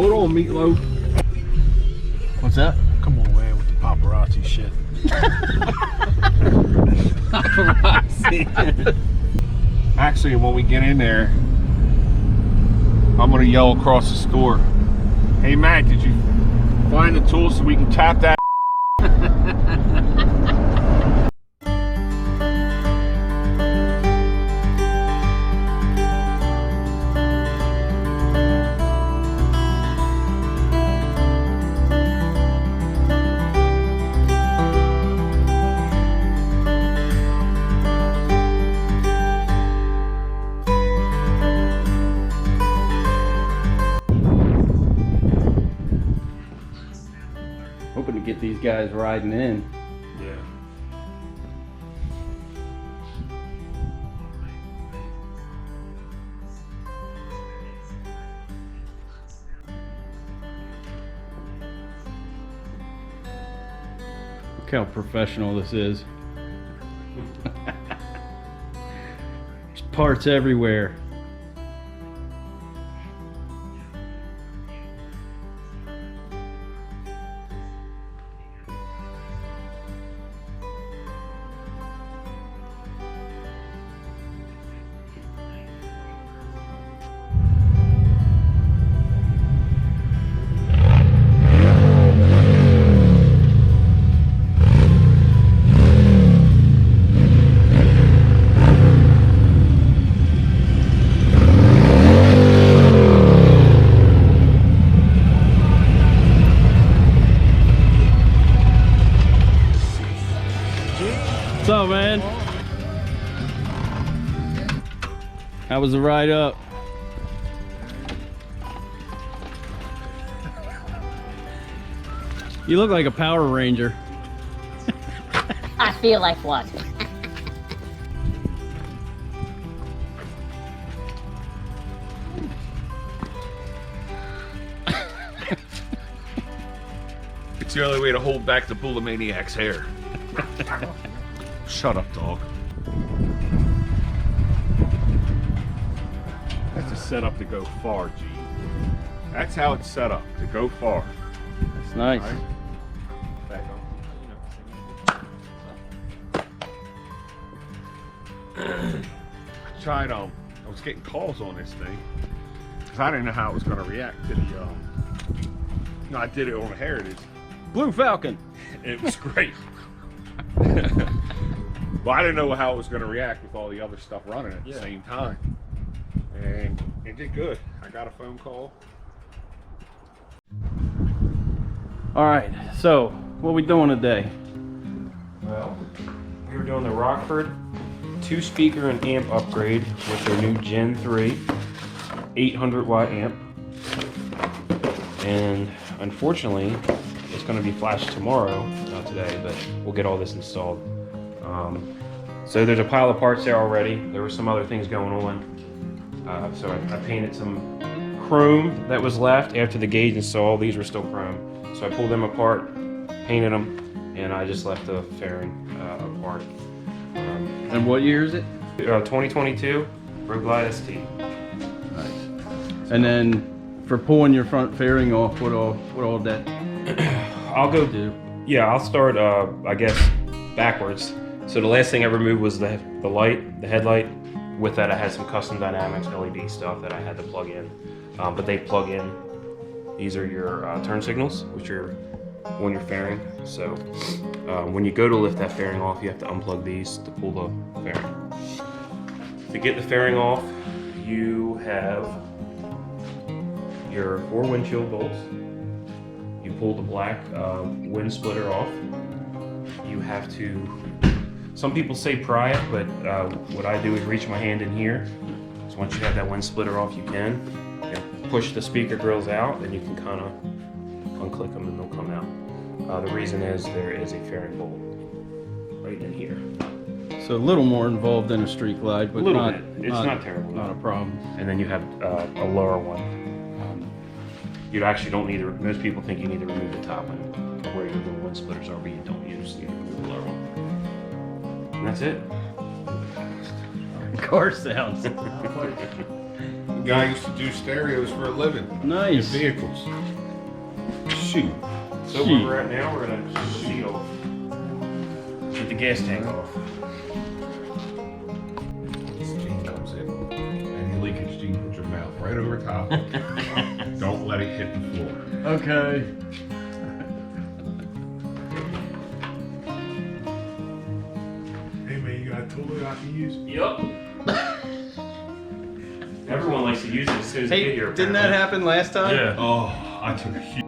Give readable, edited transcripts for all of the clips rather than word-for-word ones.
Hold on, Meatloaf. What's that? Come on, man, with the paparazzi shit. Paparazzi. Actually, when we get in there, I'm gonna yell across the store, "Hey Matt, did you find the tool so we can tap that?" Hoping to get these guys riding in. Yeah. Look how professional this is. There's parts everywhere. What's up, man? How was the ride up? You look like a Power Ranger. I feel like one. It's the only way to hold back the Bullimaniac's hair. Shut up, dog. That's a setup to go far, G. That's how it's set up, to go far. That's nice. All right. Back on. I tried, I was getting calls on this thing because I didn't know how it was going to react to the, no, I did it on a Heritage. Blue Falcon. It was great. But I didn't know how it was going to react with all the other stuff running at the same time. And it did good. I got a phone call. All right, so what we doing today? Well, we were doing the Rockford 2-speaker and amp upgrade with their new Gen 3 800 watt amp. And unfortunately, it's going to be flashed tomorrow, not today, but we'll get all this installed. So there's a pile of parts there already. There were some other things going on. So I painted some chrome that was left after the gauge installed. These were still chrome. So I pulled them apart, painted them, and I just left the fairing apart. And what year is it? 2022 Road Glide ST. Nice. And then for pulling your front fairing off, what all that I'll go do? Yeah, I'll start, I guess, backwards. So the last thing I removed was the light, the headlight. With that, I had some custom dynamics, LED stuff that I had to plug in. But they plug in. These are your turn signals, which are on your fairing. So when you go to lift that fairing off, you have to unplug these to pull the fairing. To get the fairing off, you have your 4 windshield bolts. You pull the black wind splitter off. You have to, some people say pry it, but what I do is reach my hand in here. So once you have that wind splitter off, you can. And push the speaker grills out, then you can kind of unclick them and they'll come out. The reason is there is a fairing bolt right in here. So a little more involved than a street glide, but A little bit. It's not terrible. Not a problem. And then you have a lower one. You actually don't need to, most people think you need to remove the top one where your little wind splitters are, but you don't. You just need to remove the lower one. And that's it. Car sounds. Guy used to do stereos for a living. Nice. Vehicles. Shoot. So where we're at now, we're gonna shut the seat off. Get the gas tank off. This Gene comes in. Any leakage, Gene, put your mouth right over top. Don't let it hit the floor. Okay. Hey man, you got a tool that I can use? Yup. Everyone likes to use it as soon as they get Hey, here. didn't that happen last time? Yeah. Oh, I took a huge.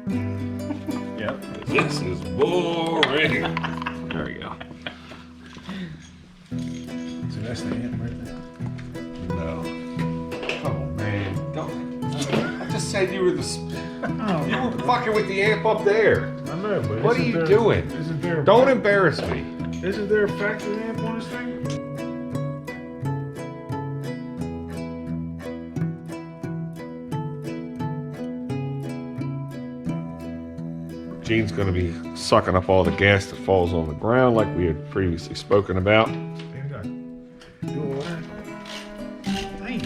Yep. This is boring. There we go. So that's the amp right there. No. Come on, man. Don't. I just said you were the. You were fucking with the amp up there. I know, but What are you doing? Isn't there? Don't embarrass me. Isn't there a factory amp on this thing? Gene's gonna be sucking up all the gas that falls on the ground, like we had previously spoken about. Ain't got. Do all that. Dang.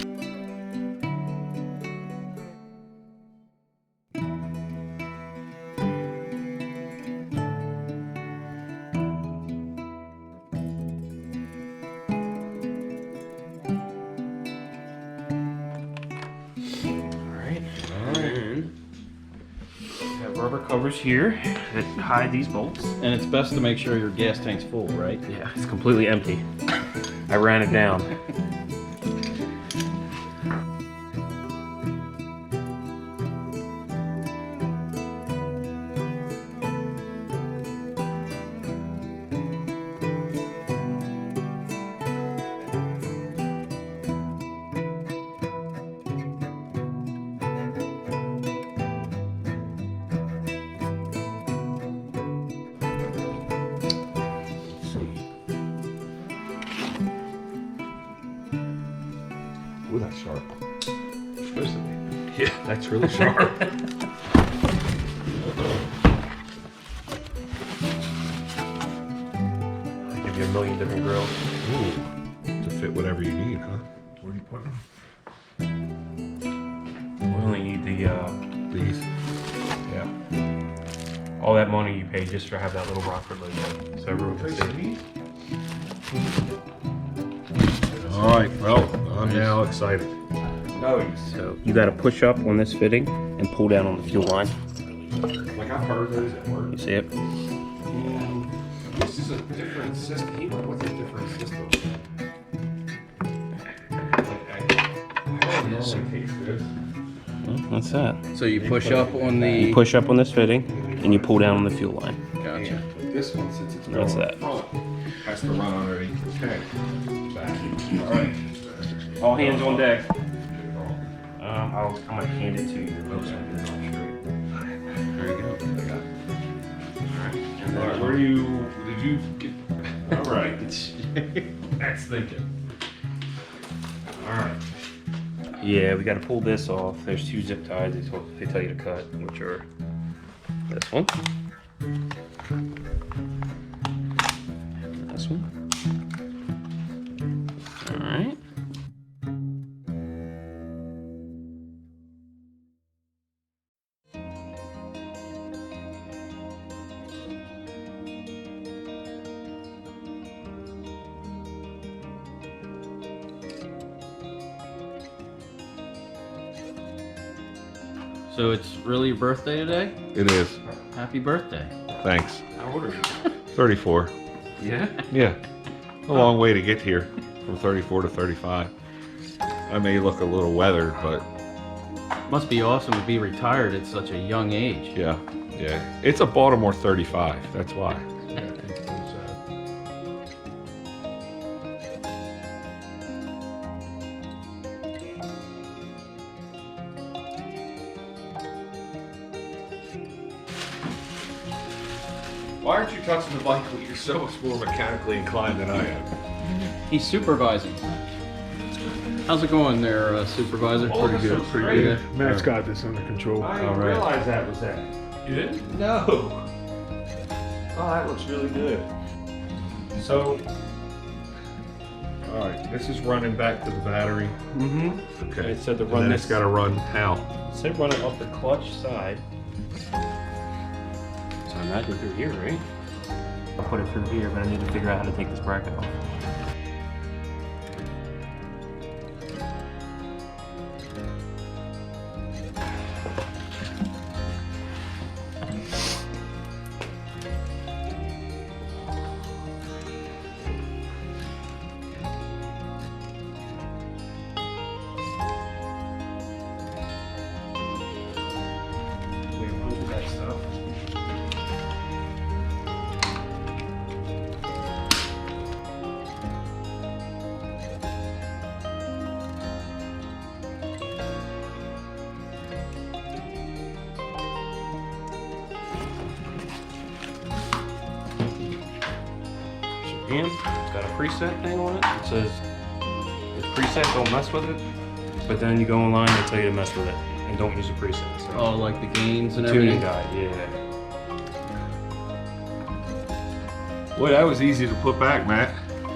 Alright. And we have rubber covers here that hide these bolts. And it's best to make sure your gas tank's full, right? Yeah, it's completely empty. I ran it down. Ooh, that's sharp. It's supposed to be. Yeah, that's really sharp. Give you a million different grills. Ooh, to fit whatever you need, huh? Where are you putting them? We only need the These. yeah. All that money you paid just to have that little Rockford logo, so everyone can see. All right, well, I'm now excited. So you got to push up on this fitting and pull down on the fuel line. Like I've heard those at work. You see it? This is a different system. He went with a different system. That's that. So you push up on the. You push up on this fitting and you pull down on the fuel line. Gotcha. This one, since it's That's going that. front, has to run underneath the tank. Back. All right. All hands on deck. I'm gonna hand it to you. There you go. And All right, where did you get? All right. That's thinking. All right. Yeah, we got to pull this off. There's two zip ties they tell you to cut, which are this one, and this one. All right. So it's really your birthday today? It is. Happy birthday. Thanks. How old are you? 34. Yeah. Yeah. A long way to get here from 34 to 35. I may look a little weathered, but Must be awesome to be retired at such a young age. yeah. Yeah. It's a Baltimore 35. That's why. Yeah, I think it was, Why aren't you touching the bike when you're so much more mechanically inclined than I am? He's supervising. How's it going there, supervisor? Oh, Pretty this good. looks Pretty great. good. Matt's got this under control. I didn't All right. realize that was that. You didn't? No. Oh, that looks really good. So, all right, this is running back to the battery. Mm-hmm. Okay. It said to And run then this. it's got to run how? It said run it off the clutch side. So I imagine through here, right? I'll put it through here, but I need to figure out how to take this bracket off. That stuff. And it's got a preset thing on it. It says it's preset, don't mess with it. But then you go online, they tell you to mess with it and don't use a preset. So. Oh, like the gains and Tuning everything? guide, yeah. Boy, that was easy to put back, Matt.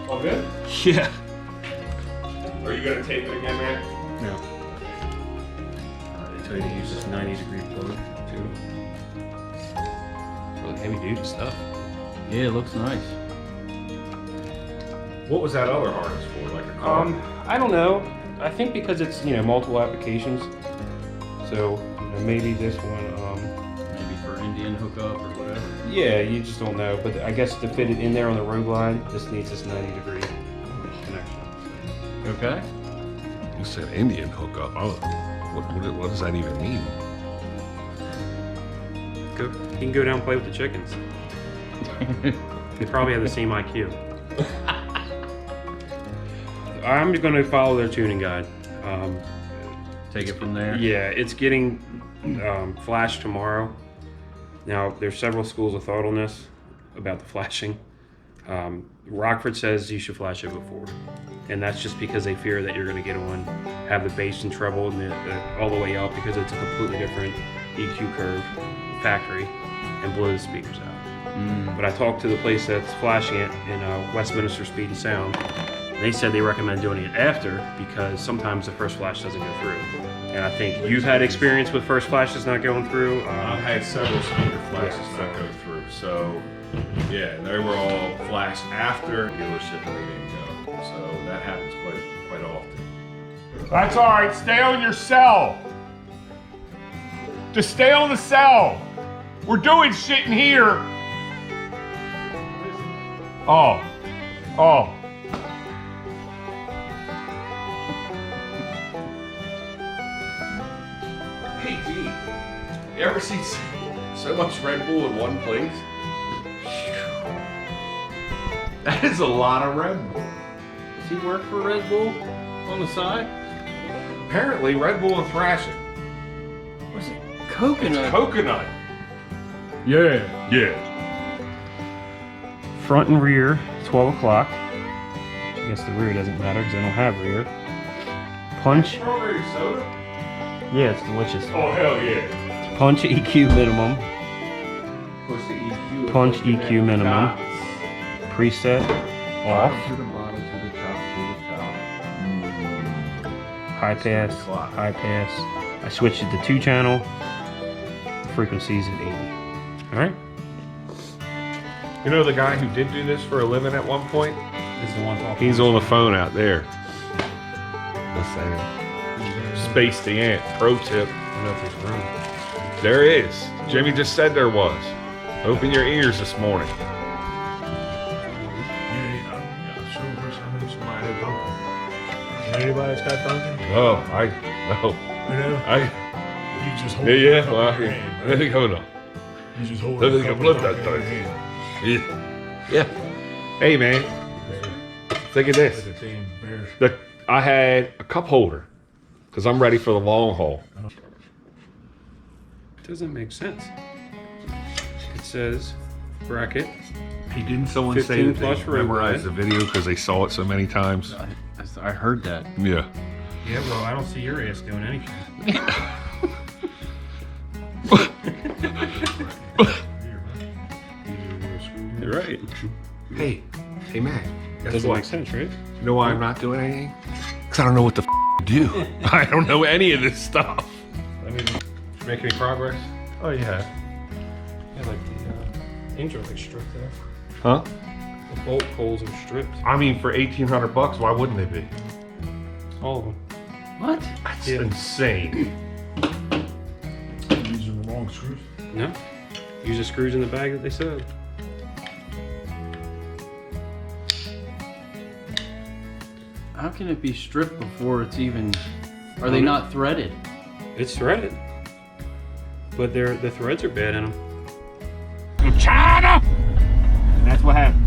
All good? Yeah. Are you gonna tape it again, Matt? No. They tell you to use this 90-degree plug too. It's really heavy duty stuff. Yeah, it looks nice. What was that other harness for? Like a car? I don't know. I think because it's multiple applications. So maybe this one. Maybe for Indian hookup or whatever. Yeah, you just don't know. But I guess to fit it in there on the road line, this needs this 90-degree connection. Okay. You said Indian hookup. Oh, what does that even mean? You can go down and play with the chickens. They probably have the same IQ. I'm going to follow their tuning guide. Take it from there. Yeah, it's getting flashed tomorrow. Now, there's several schools of thought on this about the flashing. Rockford says you should flash it before. And that's just because they fear that you're going to get on, have the bass and treble and all the way up because it's a completely different EQ curve factory and blow the speakers out. But I talked to the place that's flashing it in Westminster Speed and Sound. They said they recommend doing it after because sometimes the first flash doesn't go through. And I think you've had experience with first flashes not going through. I've had several speaker flashes not go through. So, yeah, they were all flashed after dealership and they didn't go. So that happens quite often. That's all right. Stay on your cell. Just stay on the cell. We're doing shit in here. Oh. Hey, G, you ever see so much Red Bull in one place? That is a lot of Red Bull. Does he work for Red Bull on the side? Apparently, Red Bull and thrashing. What's it? Coconut. Coconut. Yeah. Front and rear, 12 o'clock. I guess the rear doesn't matter because I don't have rear. Punch. Strawberry soda? Yeah, it's delicious. Oh, hell yeah. Punch EQ minimum. Push the EQ. Punch EQ minimum. Preset off. To the bottom, to the top, High pass. High pass. I switched it to 2-channel. Frequencies at 80. All right. You know the guy who did do this for a living at one point? This is the one talking. He's on the phone out there. Just saying. Space the Ant. Pro tip. I don't know if there's room. There is. Jimmy just said there was. Open your ears this morning. Anybody that's got Dunkin'? No. You know? You just hold it Yeah. up Well, in your hand, there you go now. You just hold Let it me up flip in that your thing. hand. Yeah. Hey man, look at this. Like a damn bear. I had a cup holder because I'm ready for the long haul. Doesn't make sense. It says bracket. He didn't someone say 15 that plus they road memorized the video because they saw it so many times? I heard that. Yeah. Yeah, well, I don't see your ass doing anything. You're right. Hey, Mac. Guess Doesn't what? make sense, right? You know why I'm not doing anything? Because I don't know what the to do. I don't know any of this stuff. I mean, make any progress? Oh, yeah. Yeah, like the ends are like stripped off. Huh? The bolt holes are stripped. I mean, for $1,800, why wouldn't they be? All of them. What? That's insane. Using the wrong screws. No. Use the screws in the bag that they said. How can it be stripped before it's even? Are they not threaded? It's threaded. But the threads are bad in them. China! And that's what happened.